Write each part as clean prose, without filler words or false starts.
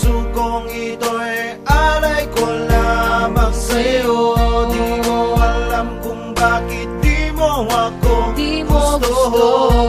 puso kong ito'y alay ko lamang sa'yo. Di ko alam kung bakit di mo ako gusto.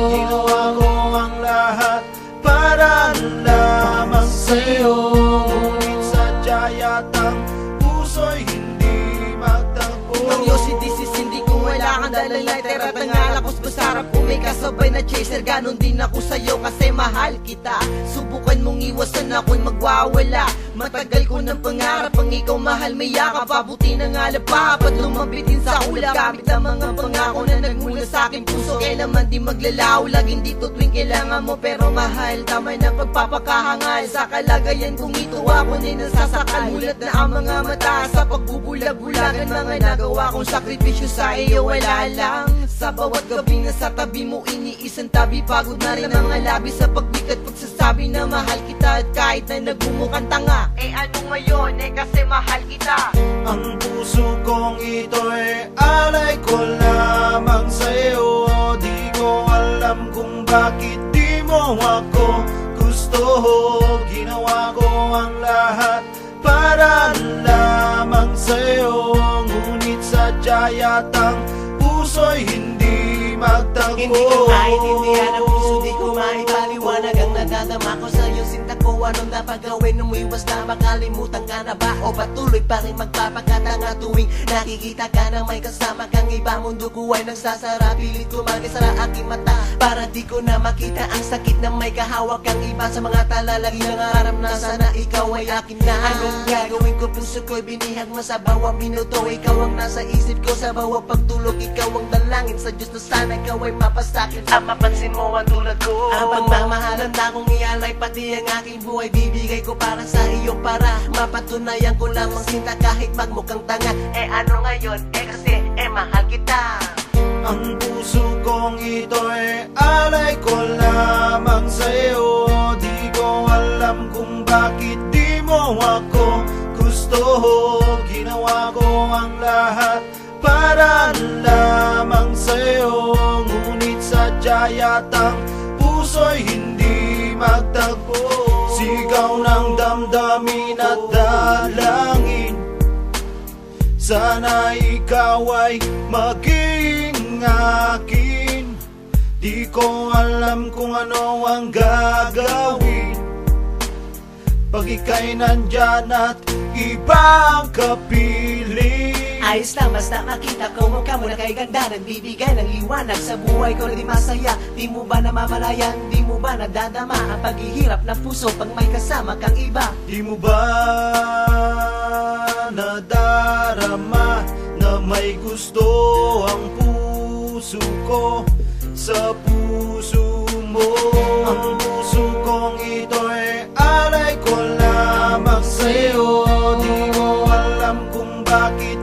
Ginawa ko ang lahat para lamang sa'yo. Ngunit sadya yatang puso'y hindi magtagpo. Ang Yossi, this is hindi ko wala kang dalang lighter at ang alakos basarap kung may kasabay na chaser. Ganon din ako sa'yo kasi mahal kita. Subukan mong iwasan ako'y magwawala. Matagal ko ng pangarap ang ikaw mahal, may yakap. Pabuti ng alap pa at lumabitin sa ulap. Gamit ang mga pangako na nagmula sa aking puso. Kailanman di maglalaw, laging dito tuwing kailangan mo. Pero mahal, tama na pagpapakahangal. Sa kalagayan kong ito ako na nasasakal. Mulat na ang mga mata sa pagbubulag-bulagan. Mga nagawa kong sakripisyo sa iyo, wala lang. Sa bawat gabing nasa tabi mo, iniisang tabi. Pagod na rin ang mga labi sa pagbikat, pagsasabi na mahal kita. At kahit na nagbumukhang tanga, eh ano ngayon, eh kasi mahal kita. Ang puso kong ito'y alay ko lamang sa'yo. Di ko alam kung bakit di mo ako gusto. Ginawa ko ang lahat para lamang sa'yo. Ngunit sadya yatang puso'y hindi magtagpo. Hindi ko maintindihan ang puso, di ko maipaliwanag ang nadadama ko sa'yo. Sinta ko anong dapat gawin, umiwas na makalimutan ka na ba? O patuloy pa rin magpapakatanga tuwing nakikita ka na may kasama kang iba. Mundo ko ay nagsasara, pilit ko mag-isara aking mata para di ko na makita ang sakit na may kahawak kang iba. Sa mga talalagi nangarap na sana ikaw ay akin na. Anong gagawin ko, puso ko'y binihag mo sa bawat minuto. Ikaw ang nasa isip ko sa bawat pagtulog. Ikaw ang dalangin sa Diyos na sana ikaw ay mapasakit at mapansin mo ang tulad ko. Ang pagmamahalan na kong ialay, pati ang aking buhay bibigay ko para sa iyo, para mapatunayan ko lamang sinta kahit magmukhang tanga. Eh ano ngayon, eh kasi mahal kita. Ang puso kong ito'y alay ko lamang sa'yo. Di ko alam kung bakit di mo ako gusto. Ginawa ko ang lahat para lamang sa'yo. Ngunit sadya yatang puso'y hindi magtagpo. Sigaw ng damdamin at dalangin, sana ikaw ay maging akin. Di ko alam kung ano ang gagawin pag ika'y nandyan at ibang kapiling. Ayos lang basta makita ko mukha mo na kay ganda. Nagbibigay ng liwanag sa buhay ko na di masaya. Di mo ba namamalayan, di mo ba nadadama ang paghihirap ng puso pag may kasama kang iba? Di mo ba nadarama na may gusto ang puso ko sa puso mo? Ang puso kong ito'y alay ko lamang sa'yo. Di ko alam kung bakit